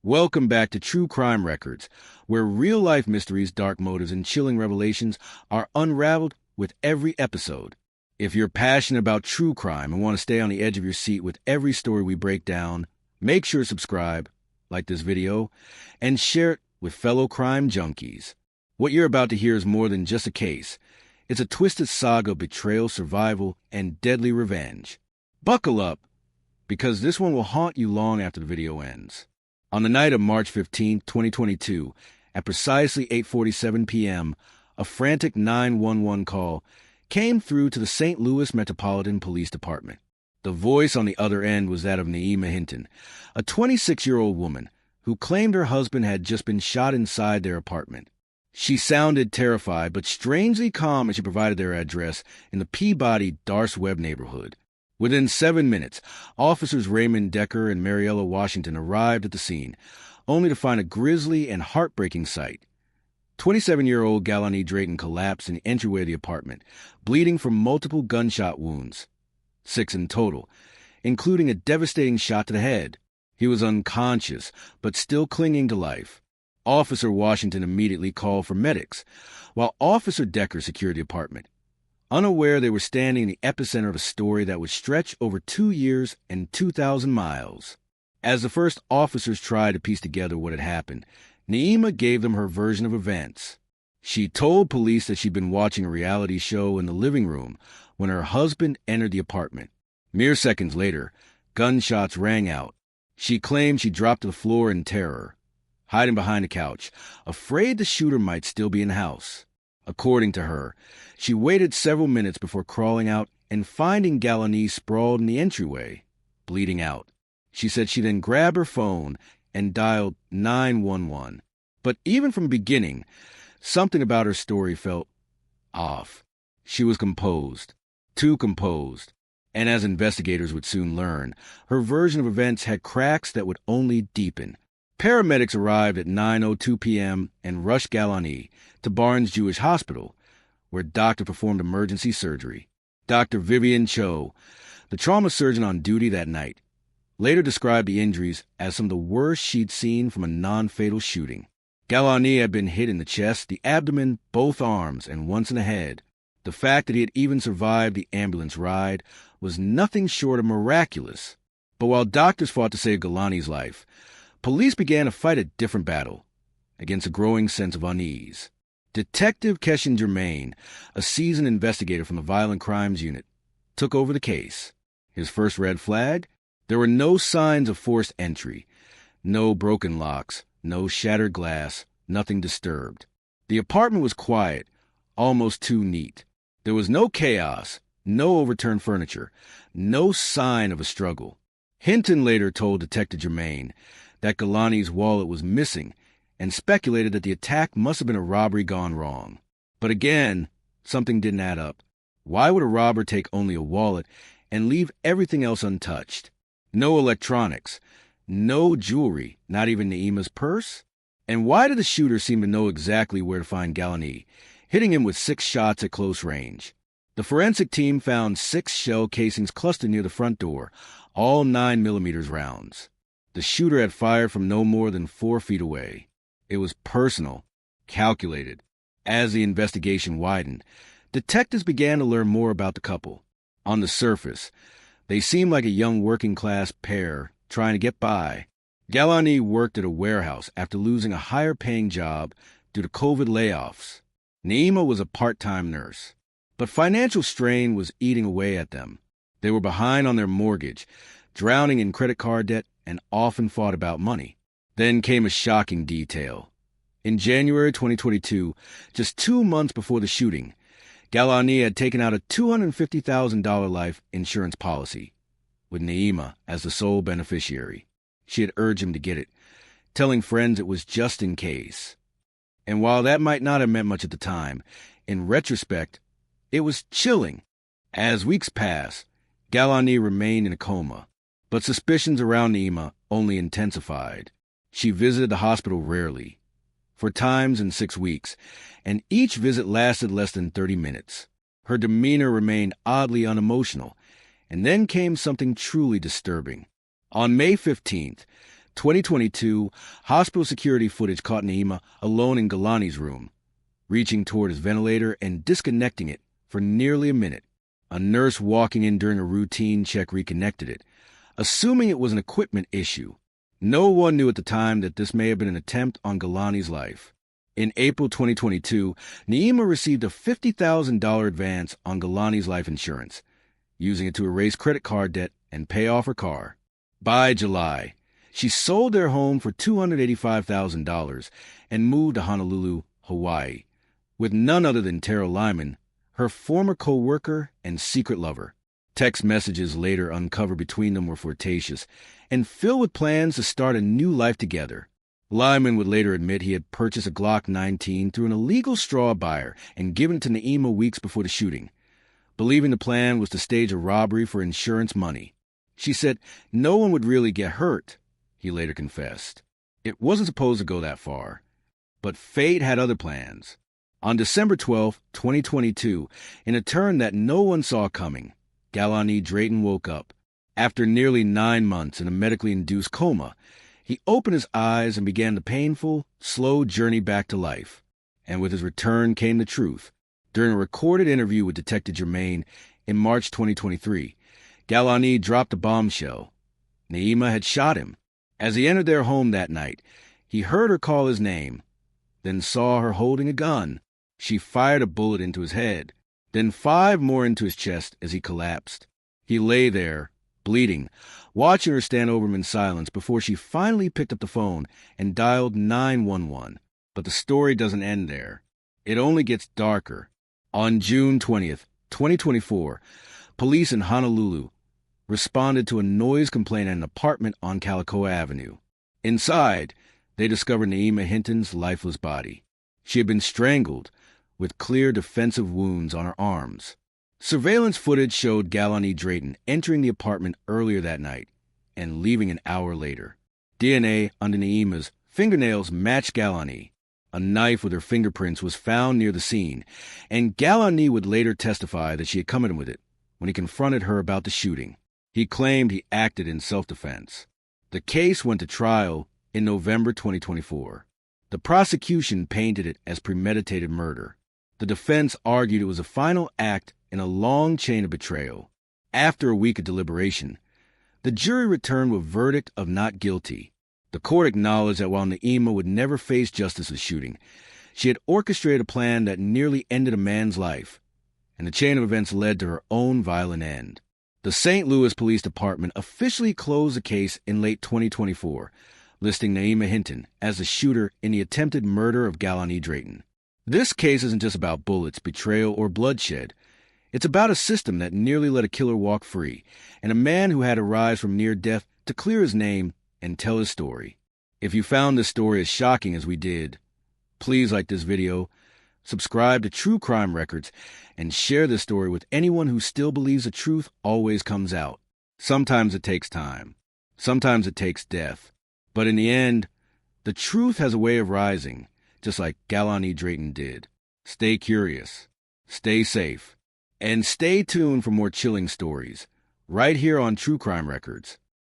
Welcome back to True Crime Records, where real-life mysteries, dark motives, and chilling revelations are unraveled with every episode. If you're passionate about true crime and want to stay on the edge of your seat with every story we break down, make sure to subscribe, like this video, and share it with fellow crime junkies. What you're about to hear is more than just a case. It's a twisted saga of betrayal, survival, and deadly revenge. Buckle up, because this one will haunt you long after the video ends. On the night of March 15, 2022, at precisely 8:47 p.m., a frantic 911 call came through to the St. Louis Metropolitan Police Department. The voice on the other end was that of Naima Hinton, a 26-year-old woman who claimed her husband had just been shot inside their apartment. She sounded terrified but strangely calm as she provided their address in the Peabody-Darce Webb neighborhood. Within 7 minutes, officers Raymond Decker and Mariella Washington arrived at the scene, only to find a grisly and heartbreaking sight. 27-year-old Galani Drayton collapsed in the entryway of the apartment, bleeding from multiple gunshot wounds, 6 in total, including a devastating shot to the head. He was unconscious, but still clinging to life. Officer Washington immediately called for medics, while Officer Decker secured the apartment, unaware they were standing in the epicenter of a story that would stretch over 2 years and 2,000 miles. As the first officers tried to piece together what had happened, Naima gave them her version of events. She told police that she'd been watching a reality show in the living room when her husband entered the apartment. Mere seconds later, gunshots rang out. She claimed she dropped to the floor in terror, hiding behind a couch, afraid the shooter might still be in the house. According to her, she waited several minutes before crawling out and finding Galani sprawled in the entryway, bleeding out. She said she then grabbed her phone and dialed 911. But even from the beginning, something about her story felt off. She was composed, too composed, and as investigators would soon learn, her version of events had cracks that would only deepen. Paramedics arrived at 9:02 p.m. and rushed Galani to Barnes Jewish Hospital, where doctor performed emergency surgery. Dr. Vivian Cho, the trauma surgeon on duty that night, later described the injuries as some of the worst she'd seen from a non-fatal shooting. Galani had been hit in the chest, the abdomen, both arms, and once in the head. The fact that he had even survived the ambulance ride was nothing short of miraculous. But while doctors fought to save Galani's life, police began to fight a different battle, against a growing sense of unease. Detective Keshin Germain, a seasoned investigator from the Violent Crimes Unit, took over the case. His first red flag? There were no signs of forced entry, no broken locks, no shattered glass, nothing disturbed. The apartment was quiet, almost too neat. There was no chaos, no overturned furniture, no sign of a struggle. Hinton later told Detective Germain that Galani's wallet was missing and speculated that the attack must have been a robbery gone wrong. But again, something didn't add up. Why would a robber take only a wallet and leave everything else untouched? No electronics, no jewelry, not even Naima's purse? And why did the shooter seem to know exactly where to find Galani, hitting him with 6 shots at close range? The forensic team found 6 shell casings clustered near the front door, all 9mm rounds. The shooter had fired from no more than 4 feet away. It was personal, calculated. As the investigation widened, detectives began to learn more about the couple. On the surface, they seemed like a young working-class pair trying to get by. Galani worked at a warehouse after losing a higher-paying job due to COVID layoffs. Naima was a part-time nurse. But financial strain was eating away at them. They were behind on their mortgage, drowning in credit card debt, and often fought about money. Then came a shocking detail. In January 2022, just 2 months before the shooting, Galani had taken out a $250,000 life insurance policy, with Naima as the sole beneficiary. She had urged him to get it, telling friends it was just in case. And while that might not have meant much at the time, in retrospect, it was chilling. As weeks passed, Galani remained in a coma, but suspicions around Naima only intensified. She visited the hospital rarely, 4 times in 6 weeks, and each visit lasted less than 30 minutes. Her demeanor remained oddly unemotional, and then came something truly disturbing. On May 15th, 2022, hospital security footage caught Naima alone in Galani's room, reaching toward his ventilator and disconnecting it for nearly a minute. A nurse walking in during a routine check reconnected it, assuming it was an equipment issue. No one knew at the time that this may have been an attempt on Galani's life. In April 2022, Naima received a $50,000 advance on Galani's life insurance, using it to erase credit card debt and pay off her car. By July, she sold their home for $285,000 and moved to Honolulu, Hawaii, with none other than Terrell Lyman, her former co-worker and secret lover. Text messages later uncovered between them were flirtatious and filled with plans to start a new life together. Lyman would later admit he had purchased a Glock 19 through an illegal straw buyer and given it to Naima weeks before the shooting, believing the plan was to stage a robbery for insurance money. She said no one would really get hurt, he later confessed. It wasn't supposed to go that far, but fate had other plans. On December 12, 2022, in a turn that no one saw coming, Galani Drayton woke up. After nearly 9 months in a medically induced coma, he opened his eyes and began the painful, slow journey back to life. And with his return came the truth. During a recorded interview with Detective Germain in March 2023, Galani dropped a bombshell. Naima had shot him. As he entered their home that night, he heard her call his name, then saw her holding a gun. She fired a bullet into his head, then 5 more into his chest as he collapsed. He lay there, bleeding, watching her stand over him in silence before she finally picked up the phone and dialed 911. But the story doesn't end there. It only gets darker. On June 20th, 2024, police in Honolulu responded to a noise complaint at an apartment on Calicoa Avenue. Inside, they discovered Naima Hinton's lifeless body. She had been strangled, with clear defensive wounds on her arms. Surveillance footage showed Galani Drayton entering the apartment earlier that night and leaving an hour later. DNA under Naima's fingernails matched Galani. A knife with her fingerprints was found near the scene, and Galani would later testify that she had come in with it when he confronted her about the shooting. He claimed he acted in self-defense. The case went to trial in November 2024. The prosecution painted it as premeditated murder. The defense argued it was a final act in a long chain of betrayal. After a week of deliberation, the jury returned with a verdict of not guilty. The court acknowledged that while Naima would never face justice for the shooting, she had orchestrated a plan that nearly ended a man's life, and the chain of events led to her own violent end. The St. Louis Police Department officially closed the case in late 2024, listing Naima Hinton as the shooter in the attempted murder of Galani Drayton. This case isn't just about bullets, betrayal, or bloodshed. It's about a system that nearly let a killer walk free, and a man who had to rise from near death to clear his name and tell his story. If you found this story as shocking as we did, please like this video, subscribe to True Crime Records, and share this story with anyone who still believes the truth always comes out. Sometimes it takes time. Sometimes it takes death. But in the end, the truth has a way of rising, just like Galani Drayton did. Stay curious, stay safe, and stay tuned for more chilling stories, right here on True Crime Records.